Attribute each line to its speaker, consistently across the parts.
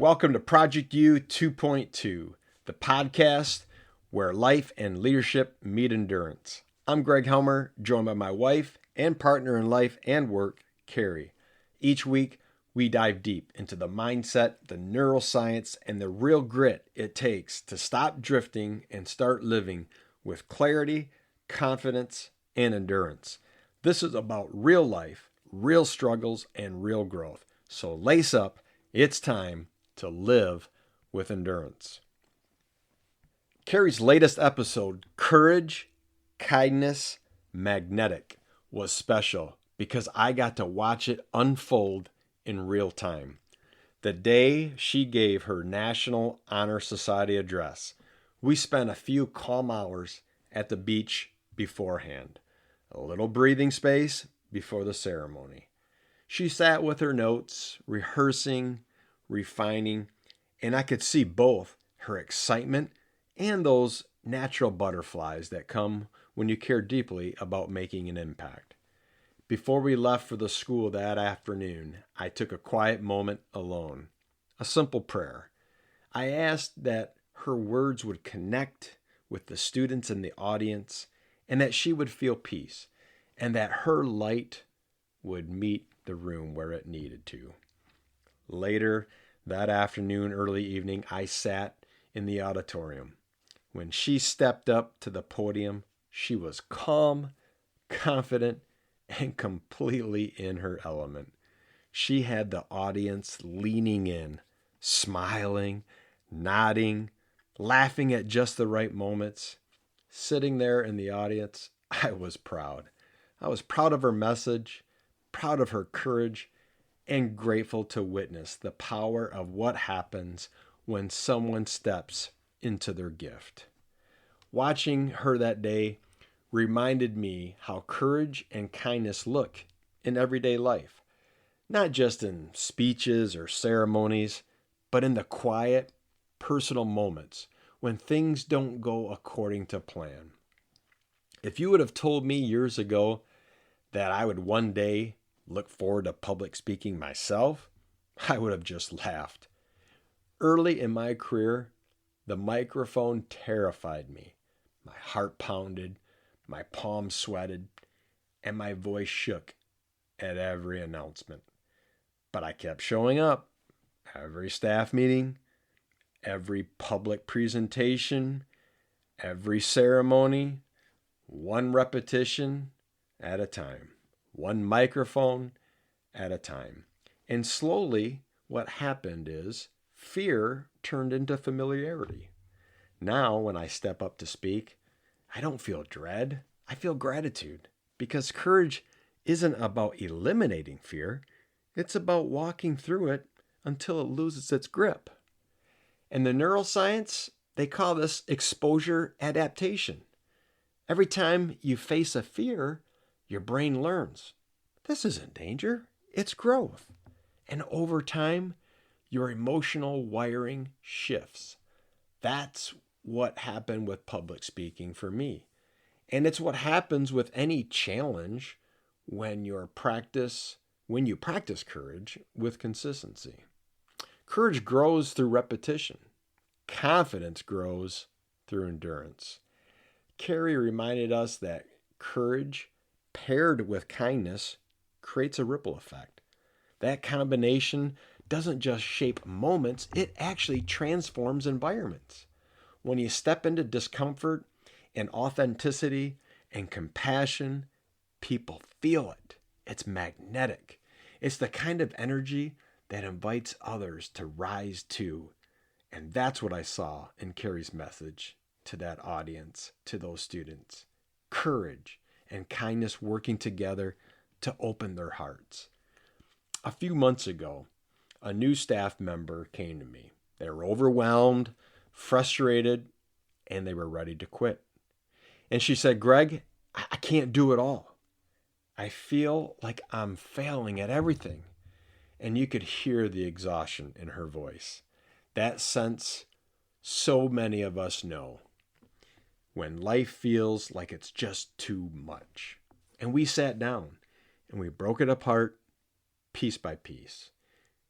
Speaker 1: Welcome to Project U 2.2, the podcast where life and leadership meet endurance. I'm Greg Helmer, joined by my wife and partner in life and work, Carrie. Each week, we dive deep into the mindset, the neuroscience, and the real grit it takes to stop drifting and start living with clarity, confidence, and endurance. This is about real life, real struggles, and real growth. So lace up, it's time to live with endurance. Carrie's latest episode, Courage, Kindness, Magnetic, was special because I got to watch it unfold in real time. The day she gave her National Honor Society address, we spent a few calm hours at the beach beforehand, a little breathing space before the ceremony. She sat with her notes, rehearsing, refining, and I could see both her excitement and those natural butterflies that come when you care deeply about making an impact. Before we left for the school that afternoon, I took a quiet moment alone, a simple prayer. I asked that her words would connect with the students in the audience and that she would feel peace and that her light would meet the room where it needed to. Later that afternoon, early evening, I sat in the auditorium. When she stepped up to the podium, she was calm, confident, and completely in her element. She had the audience leaning in, smiling, nodding, laughing at just the right moments. Sitting there in the audience, I was proud. I was proud of her message, proud of her courage, and grateful to witness the power of what happens when someone steps into their gift. Watching her that day reminded me how courage and kindness look in everyday life, not just in speeches or ceremonies, but in the quiet, personal moments when things don't go according to plan. If you would have told me years ago that I would one day look forward to public speaking myself, I would have just laughed. Early in my career, the microphone terrified me. My heart pounded, my palms sweated, and my voice shook at every announcement. But I kept showing up. Every staff meeting, every public presentation, every ceremony, one repetition at a time. One microphone at a time. And slowly, what happened is fear turned into familiarity. Now, when I step up to speak, I don't feel dread. I feel gratitude because courage isn't about eliminating fear. It's about walking through it until it loses its grip. And the neuroscience, they call this exposure adaptation. Every time you face a fear, your brain learns, this isn't danger, it's growth. And over time, your emotional wiring shifts. That's what happened with public speaking for me. And it's what happens with any challenge when you practice courage with consistency. Courage grows through repetition. Confidence grows through endurance. Carrie reminded us that courage paired with kindness creates a ripple effect. That combination doesn't just shape moments, it actually transforms environments. When you step into discomfort and authenticity and compassion, people feel it. It's magnetic. It's the kind of energy that invites others to rise too. And that's what I saw in Carrie's message to that audience, to those students. Courage and kindness working together to open their hearts. A few months ago, a new staff member came to me. They were overwhelmed, frustrated, and they were ready to quit. And she said, Greg, I can't do it all. I feel like I'm failing at everything. And you could hear the exhaustion in her voice. That sense so many of us know when life feels like it's just too much. And we sat down and we broke it apart piece by piece.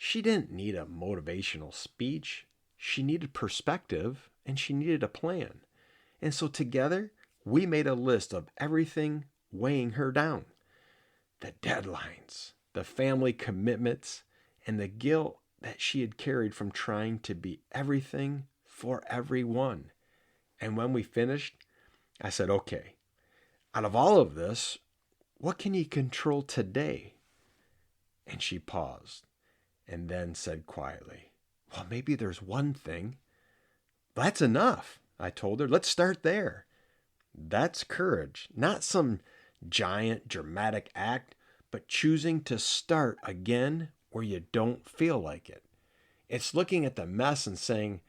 Speaker 1: She didn't need a motivational speech. She needed perspective and she needed a plan. And so together, we made a list of everything weighing her down: the deadlines, the family commitments, and the guilt that she had carried from trying to be everything for everyone. And when we finished, I said, okay, out of all of this, what can you control today? And she paused and then said quietly, well, maybe there's one thing. That's enough, I told her. Let's start there. That's courage, not some giant dramatic act, but choosing to start again where you don't feel like it. It's looking at the mess and saying,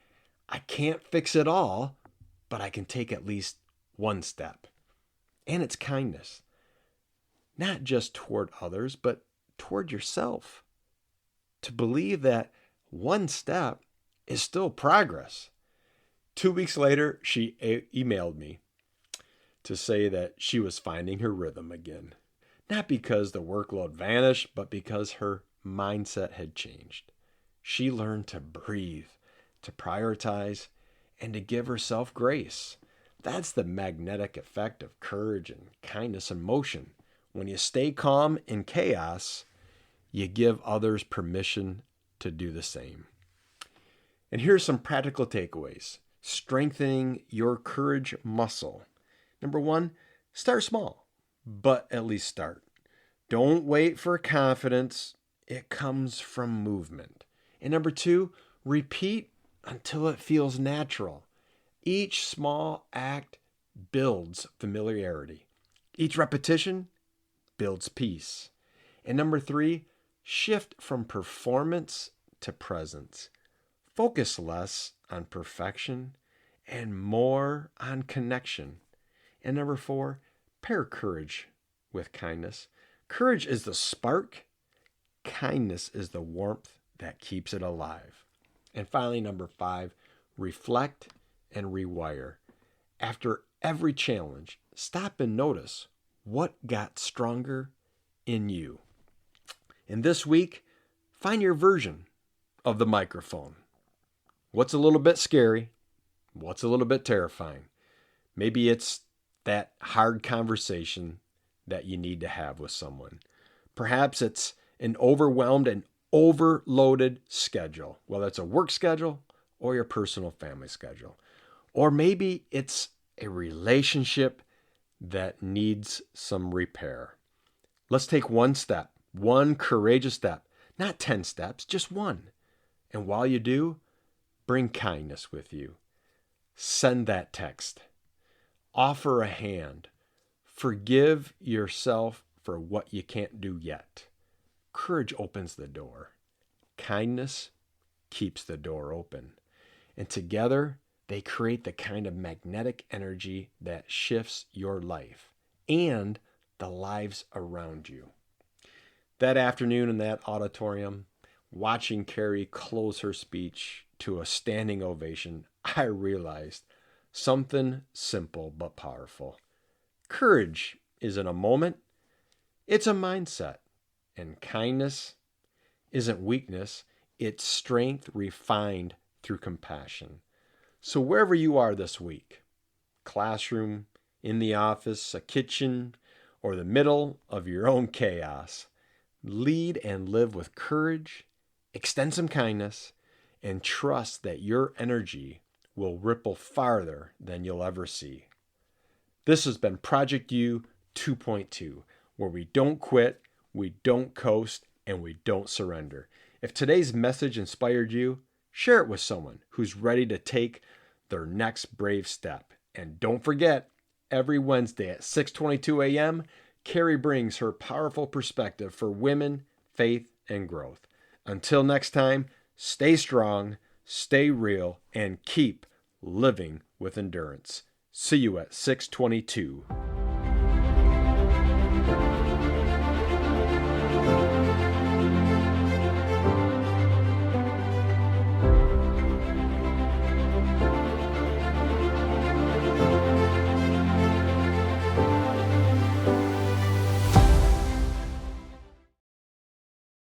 Speaker 1: I can't fix it all, but I can take at least one step. And it's kindness, not just toward others, but toward yourself. To believe that one step is still progress. 2 weeks later, she emailed me to say that she was finding her rhythm again. Not because the workload vanished, but because her mindset had changed. She learned to breathe, to prioritize, and to give herself grace. That's the magnetic effect of courage and kindness and motion. When you stay calm in chaos, you give others permission to do the same. And here's some practical takeaways. Strengthening your courage muscle. Number 1, start small, but at least start. Don't wait for confidence. It comes from movement. And number 2, repeat until it feels natural. Each small act builds familiarity. Each repetition builds peace. And number 3, shift from performance to presence. Focus less on perfection and more on connection. And number 4, pair courage with kindness. Courage is the spark. Kindness is the warmth that keeps it alive. And finally, number 5, reflect and rewire. After every challenge, stop and notice what got stronger in you. And this week, find your version of the microphone. What's a little bit scary? What's a little bit terrifying? Maybe it's that hard conversation that you need to have with someone. Perhaps it's an overwhelmed and overloaded schedule, whether it's a work schedule or your personal family schedule. Or maybe it's a relationship that needs some repair. Let's take one step, one courageous step, not 10 steps, just one. And while you do, bring kindness with you. Send that text. Offer a hand. Forgive yourself for what you can't do yet. Courage opens the door. Kindness keeps the door open. And together, they create the kind of magnetic energy that shifts your life and the lives around you. That afternoon in that auditorium, watching Carrie close her speech to a standing ovation, I realized something simple but powerful. Courage isn't a moment, it's a mindset. And kindness isn't weakness, it's strength refined through compassion. So wherever you are this week, classroom, in the office, a kitchen, or the middle of your own chaos, lead and live with courage, extend some kindness, and trust that your energy will ripple farther than you'll ever see. This has been Project U 2.2, where we don't quit, we don't coast, and we don't surrender. If today's message inspired you, share it with someone who's ready to take their next brave step. And don't forget, every Wednesday at 6:22 a.m., Carrie brings her powerful perspective for women, faith, and growth. Until next time, stay strong, stay real, and keep living with endurance. See you at 6:22.